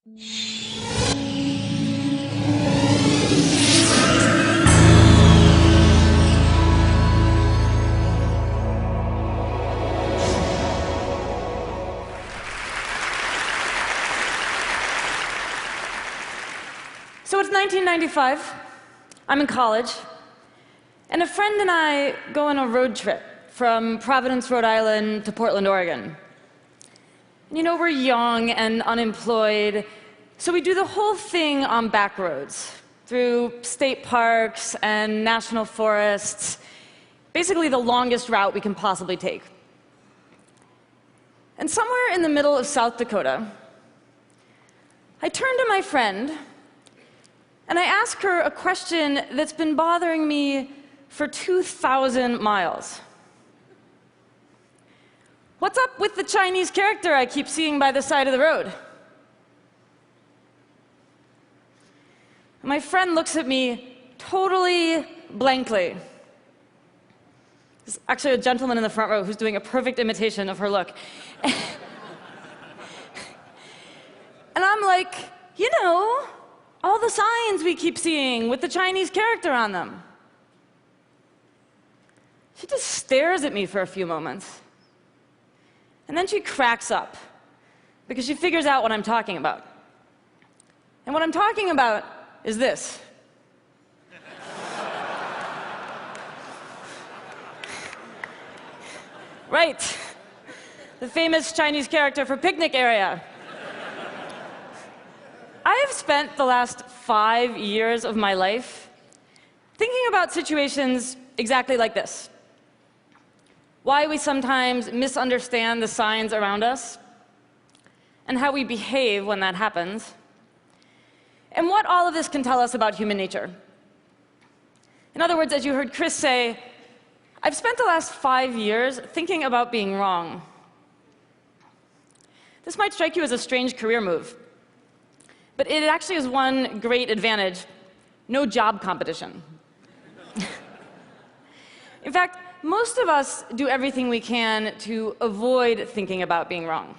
So it's 1995. I'm in college. And a friend and I go on a road trip from Providence, Rhode Island to Portland, Oregon. And you know, we're young and unemployed, so we do the whole thing on back roads, through state parks and national forests, basically the longest route we can possibly take. And somewhere in the middle of South Dakota, I turn to my friend and I ask her a question that's been bothering me for 2,000 miles. What's up with the Chinese character I keep seeing by the side of the road? My friend looks at me totally blankly. There's actually a gentleman in the front row who's doing a perfect imitation of her look. And I'm like, you know, all the signs we keep seeing with the Chinese character on them. She just stares at me for a few moments. And then she cracks up, because she figures out what I'm talking about. And what I'm talking about is this. Right, the famous Chinese character for picnic area. I have spent the last 5 years of my life thinking about situations exactly like this. Why we sometimes misunderstand the signs around us, and how we behave when that happens, and what all of this can tell us about human nature. In other words, as you heard Chris say, I've spent the last 5 years thinking about being wrong. This might strike you as a strange career move, but it actually is one great advantage: no job competition. In fact, most of us do everything we can to avoid thinking about being wrong,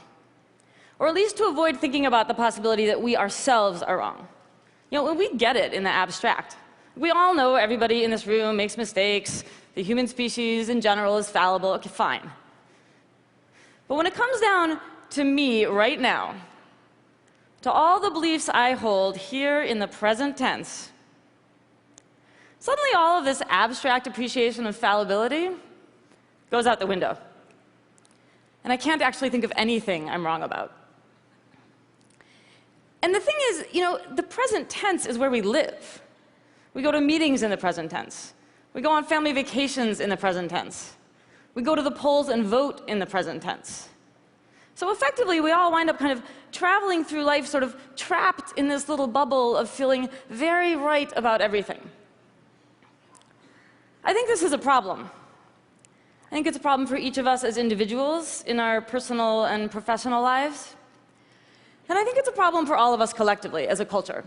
or at least to avoid thinking about the possibility that we ourselves are wrong. You know, we get it in the abstract. We all know everybody in this room makes mistakes. The human species in general is fallible. Okay, fine. But when it comes down to me right now, to all the beliefs I hold here in the present tense, suddenly all of this abstract appreciation of fallibility goes out the window. And I can't actually think of anything I'm wrong about. And the thing is, you know, the present tense is where we live. We go to meetings in the present tense. We go on family vacations in the present tense. We go to the polls and vote in the present tense. So effectively, we all wind up kind of traveling through life sort of trapped in this little bubble of feeling very right about everything. I think this is a problem. I think it's a problem for each of us as individuals in our personal and professional lives. And I think it's a problem for all of us collectively as a culture.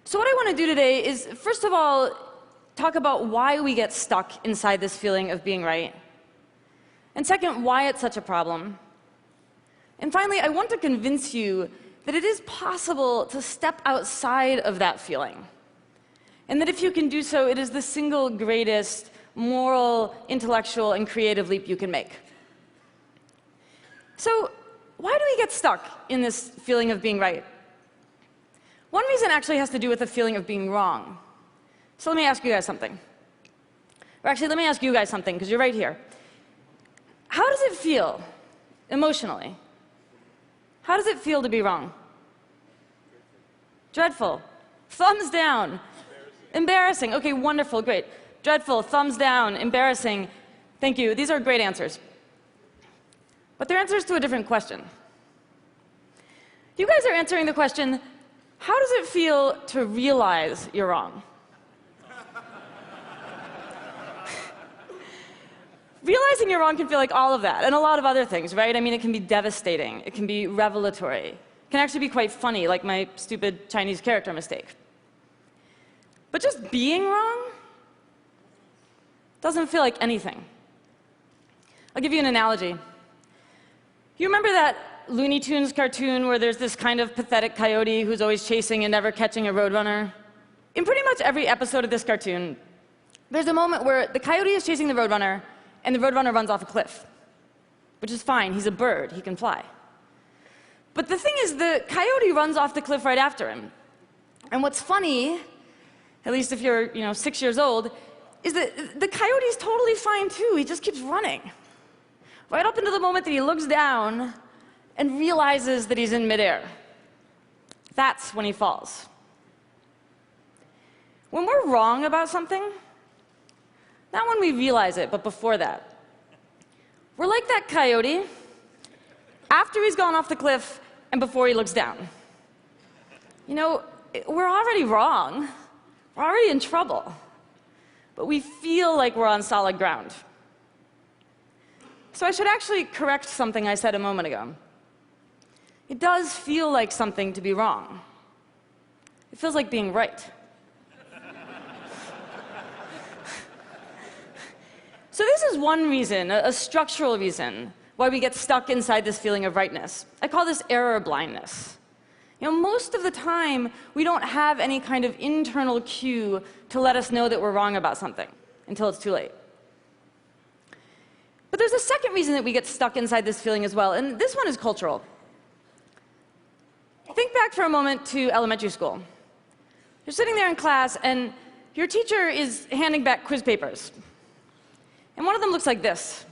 So what I want to do today is, first of all, talk about why we get stuck inside this feeling of being right. And second, why it's such a problem. And finally, I want to convince you that it is possible to step outside of that feeling. And that if you can do so, it is the single greatest moral, intellectual, and creative leap you can make. So why do we get stuck in this feeling of being right? One reason actually has to do with the feeling of being wrong. So let me ask you guys something. Or actually, let me ask you guys something, because you're right here. How does it feel, emotionally? How does it feel to be wrong? Dreadful. Thumbs down. Embarrassing. Okay, wonderful, great. Dreadful, thumbs down, embarrassing. Thank you. These are great answers. But they're answers to a different question. You guys are answering the question, how does it feel to realize you're wrong? Realizing you're wrong can feel like all of that, and a lot of other things, right? I mean, it can be devastating. It can be revelatory. It can actually be quite funny, like my stupid Chinese character mistake. But just being wrong doesn't feel like anything. I'll give you an analogy. You remember that Looney Tunes cartoon where there's this kind of pathetic coyote who's always chasing and never catching a roadrunner? In pretty much every episode of this cartoon, there's a moment where the coyote is chasing the roadrunner, and the roadrunner runs off a cliff, which is fine. He's a bird. He can fly. But the thing is, the coyote runs off the cliff right after him. And what's funny, at least if you're 6 years old, is that the coyote's totally fine too. He just keeps running. Right up until the moment that he looks down and realizes that he's in midair. That's when he falls. When we're wrong about something, not when we realize it, but before that, we're like that coyote after he's gone off the cliff and before he looks down. We're already wrong. We're already in trouble. But we feel like we're on solid ground. So I should actually correct something I said a moment ago. It does feel like something to be wrong. It feels like being right. So this is one reason, a structural reason, why we get stuck inside this feeling of rightness. I call this error blindness. Most of the time, we don't have any kind of internal cue to let us know that we're wrong about something until it's too late. But there's a second reason that we get stuck inside this feeling as well, and this one is cultural. Think back for a moment to elementary school. You're sitting there in class, and your teacher is handing back quiz papers. And one of them looks like this.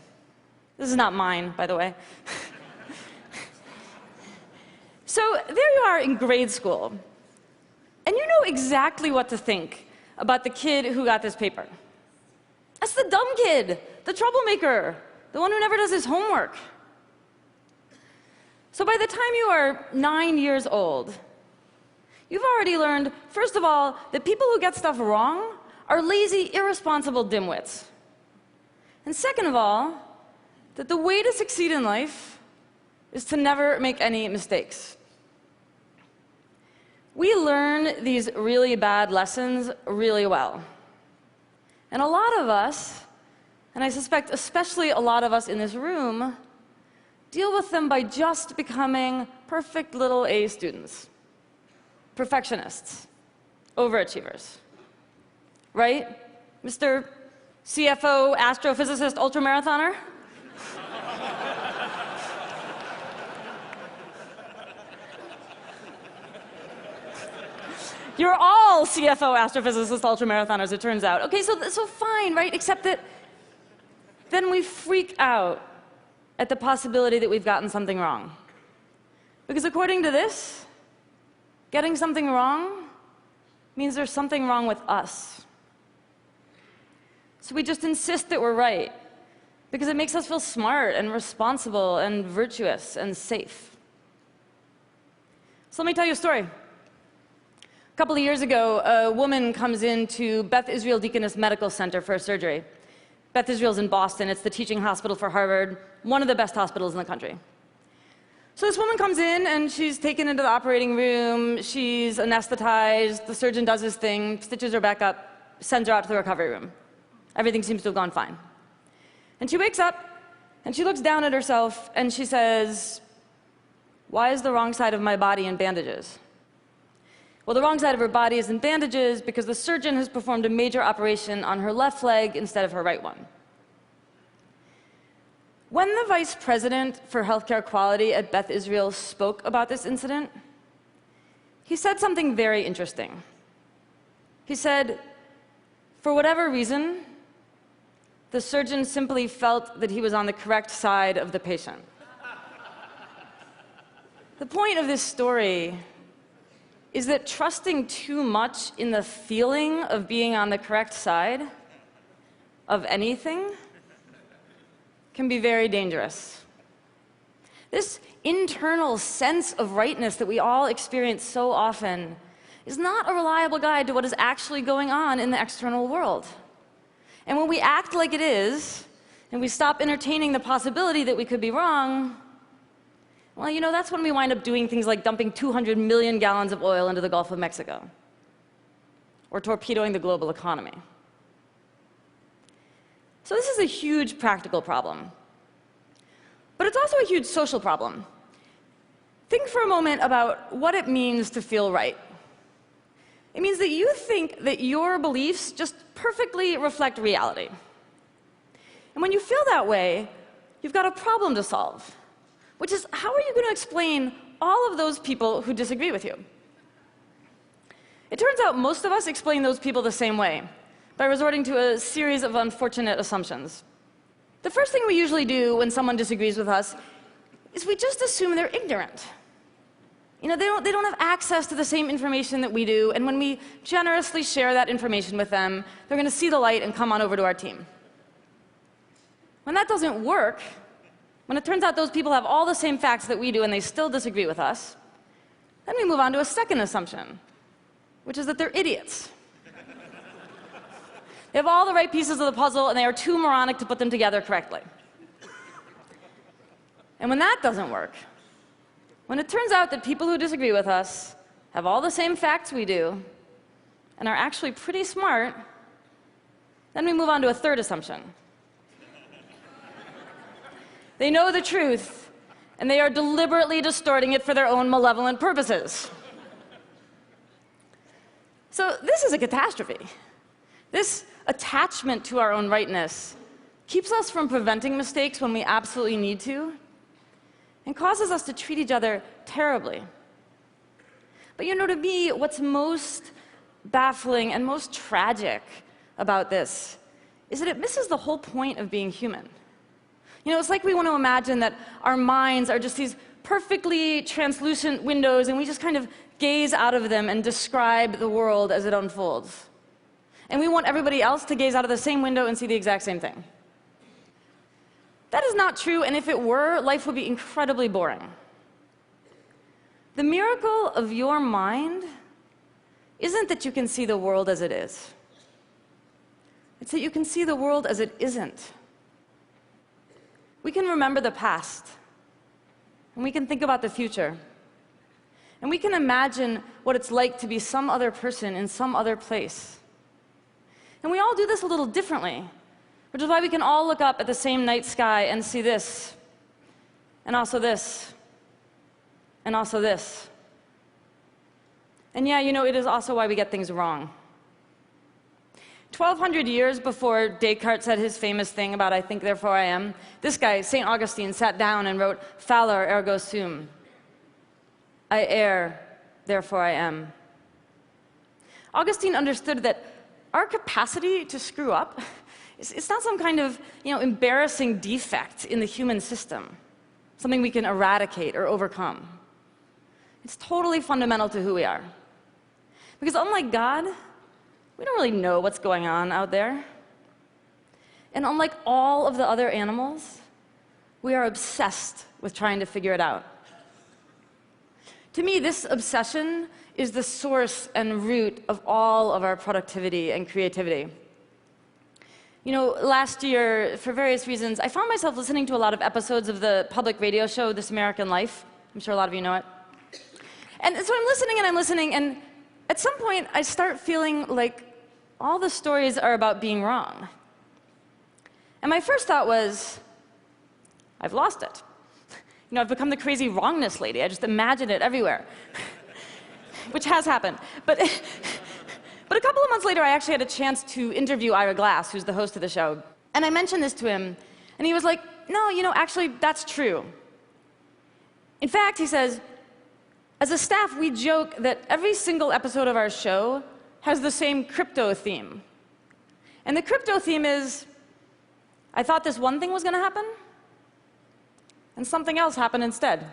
This is not mine, by the way. So there you are in grade school, and you know exactly what to think about the kid who got this paper. That's the dumb kid, the troublemaker, the one who never does his homework. So by the time you are 9 years old, you've already learned, first of all, that people who get stuff wrong are lazy, irresponsible dimwits. And second of all, that the way to succeed in life is to never make any mistakes. We learn these really bad lessons really well. And a lot of us, and I suspect especially a lot of us in this room, deal with them by just becoming perfect little A students, perfectionists, overachievers. Right, Mr. CFO, astrophysicist, ultramarathoner? You're all CFO, astrophysicists, ultramarathoners, it turns out. Okay, so fine, right? Except that then we freak out at the possibility that we've gotten something wrong. Because according to this, getting something wrong means there's something wrong with us. So we just insist that we're right, because it makes us feel smart and responsible and virtuous and safe. So let me tell you a story. A couple of years ago, a woman comes into Beth Israel Deaconess Medical Center for a surgery. Beth Israel's in Boston. It's the teaching hospital for Harvard, one of the best hospitals in the country. So this woman comes in, and she's taken into the operating room. She's anesthetized. The surgeon does his thing, stitches her back up, sends her out to the recovery room. Everything seems to have gone fine. And she wakes up, and she looks down at herself, and she says, "Why is the wrong side of my body in bandages?" Well, the wrong side of her body is in bandages because the surgeon has performed a major operation on her left leg instead of her right one. When the vice president for healthcare quality at Beth Israel spoke about this incident, he said something very interesting. He said, for whatever reason, the surgeon simply felt that he was on the correct side of the patient. The point of this story is that trusting too much in the feeling of being on the correct side of anything can be very dangerous. This internal sense of rightness that we all experience so often is not a reliable guide to what is actually going on in the external world. And when we act like it is, and we stop entertaining the possibility that we could be wrong, well, that's when we wind up doing things like dumping 200 million gallons of oil into the Gulf of Mexico, or torpedoing the global economy. So this is a huge practical problem. But it's also a huge social problem. Think for a moment about what it means to feel right. It means that you think that your beliefs just perfectly reflect reality. And when you feel that way, you've got a problem to solve, which is, how are you going to explain all of those people who disagree with you? It turns out most of us explain those people the same way, by resorting to a series of unfortunate assumptions. The first thing we usually do when someone disagrees with us is we just assume they're ignorant. You know, they don't have access to the same information that we do, and when we generously share that information with them, they're going to see the light and come on over to our team. When that doesn't work, when it turns out those people have all the same facts that we do and they still disagree with us, then we move on to a second assumption, which is that they're idiots. They have all the right pieces of the puzzle, and they are too moronic to put them together correctly. And when that doesn't work, when it turns out that people who disagree with us have all the same facts we do and are actually pretty smart, then we move on to a third assumption. They know the truth, and they are deliberately distorting it for their own malevolent purposes. So this is a catastrophe. This attachment to our own rightness keeps us from preventing mistakes when we absolutely need to, and causes us to treat each other terribly. But you know, to me, what's most baffling and most tragic about this is that it misses the whole point of being human. You know, it's like we want to imagine that our minds are just these perfectly translucent windows, and we just kind of gaze out of them and describe the world as it unfolds. And we want everybody else to gaze out of the same window and see the exact same thing. That is not true, and if it were, life would be incredibly boring. The miracle of your mind isn't that you can see the world as it is. It's that you can see the world as it isn't. We can remember the past, and we can think about the future, and we can imagine what it's like to be some other person in some other place. And we all do this a little differently, which is why we can all look up at the same night sky and see this, and also this, and also this. And yeah, you know, it is also why we get things wrong. 1,200 years before Descartes said his famous thing about "I think, therefore I am," this guy, St. Augustine, sat down and wrote, "Fallor ergo sum." I err, therefore I am. Augustine understood that our capacity to screw up, it's not some kind of, embarrassing defect in the human system, something we can eradicate or overcome. It's totally fundamental to who we are. Because unlike God, we don't really know what's going on out there. And unlike all of the other animals, we are obsessed with trying to figure it out. To me, this obsession is the source and root of all of our productivity and creativity. You know, last year, for various reasons, I found myself listening to a lot of episodes of the public radio show This American Life. I'm sure a lot of you know it. And so I'm listening, and at some point, I start feeling like all the stories are about being wrong. And my first thought was, I've lost it. You know, I've become the crazy wrongness lady. I just imagine it everywhere. Which has happened. But a couple of months later, I actually had a chance to interview Ira Glass, who's the host of the show. And I mentioned this to him, and he was like, no, actually, that's true. In fact, he says, as a staff, we joke that every single episode of our show has the same crypto theme. And the crypto theme is, I thought this one thing was going to happen, and something else happened instead.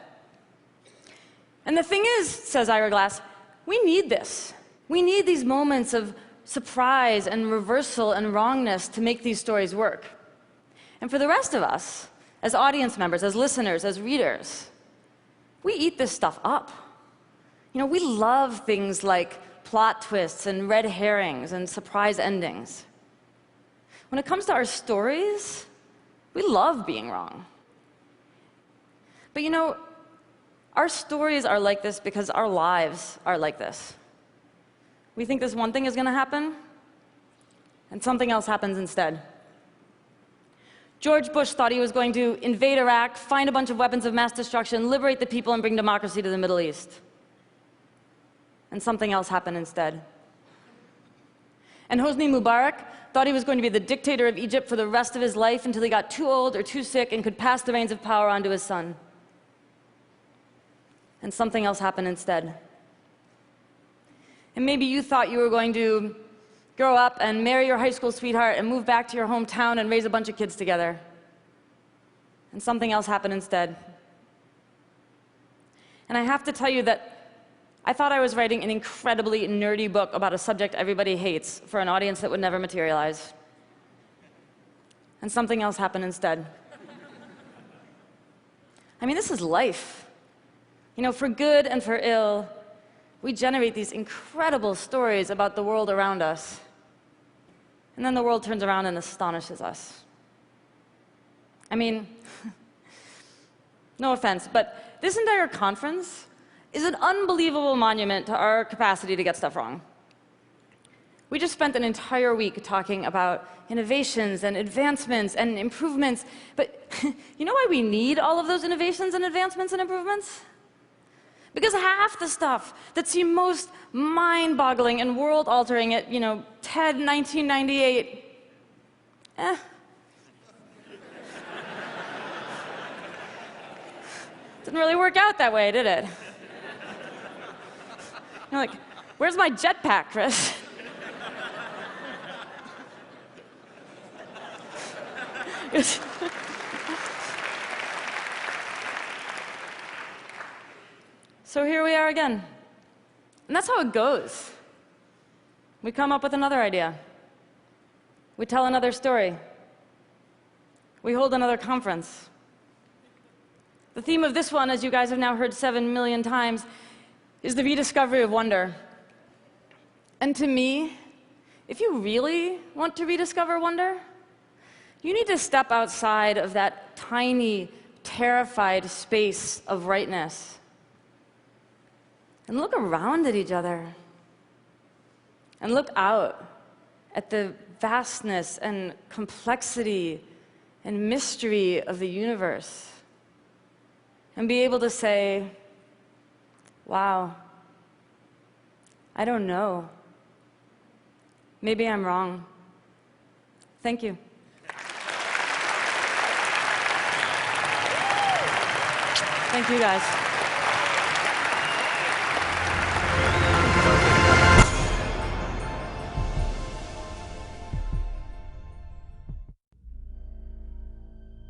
And the thing is, says Ira Glass, we need this. We need these moments of surprise and reversal and wrongness to make these stories work. And for the rest of us, as audience members, as listeners, as readers, we eat this stuff up. We love things like plot twists and red herrings and surprise endings. When it comes to our stories, we love being wrong. But our stories are like this because our lives are like this. We think this one thing is going to happen, and something else happens instead. George Bush thought he was going to invade Iraq, find a bunch of weapons of mass destruction, liberate the people, and bring democracy to the Middle East. And something else happened instead. And Hosni Mubarak thought he was going to be the dictator of Egypt for the rest of his life until he got too old or too sick and could pass the reins of power on to his son. And something else happened instead. And maybe you thought you were going to grow up and marry your high school sweetheart and move back to your hometown and raise a bunch of kids together. And something else happened instead. And I have to tell you that I thought I was writing an incredibly nerdy book about a subject everybody hates for an audience that would never materialize. And something else happened instead. I mean, this is life. You know, for good and for ill, we generate these incredible stories about the world around us. And then the world turns around and astonishes us. I mean, no offense, but this entire conference is an unbelievable monument to our capacity to get stuff wrong. We just spent an entire week talking about innovations and advancements and improvements, but you know why we need all of those innovations and advancements and improvements? Because half the stuff that seemed most mind-boggling and world-altering at, TED 1998, didn't really work out that way, did it? You're like, where's my jetpack, Chris? So here we are again. And that's how it goes. We come up with another idea. We tell another story. We hold another conference. The theme of this one, as you guys have now heard 7 million times, is the rediscovery of wonder. And to me, if you really want to rediscover wonder, you need to step outside of that tiny, terrified space of rightness and look around at each other and look out at the vastness and complexity and mystery of the universe and be able to say, wow, I don't know. Maybe I'm wrong. Thank you. Thank you, guys.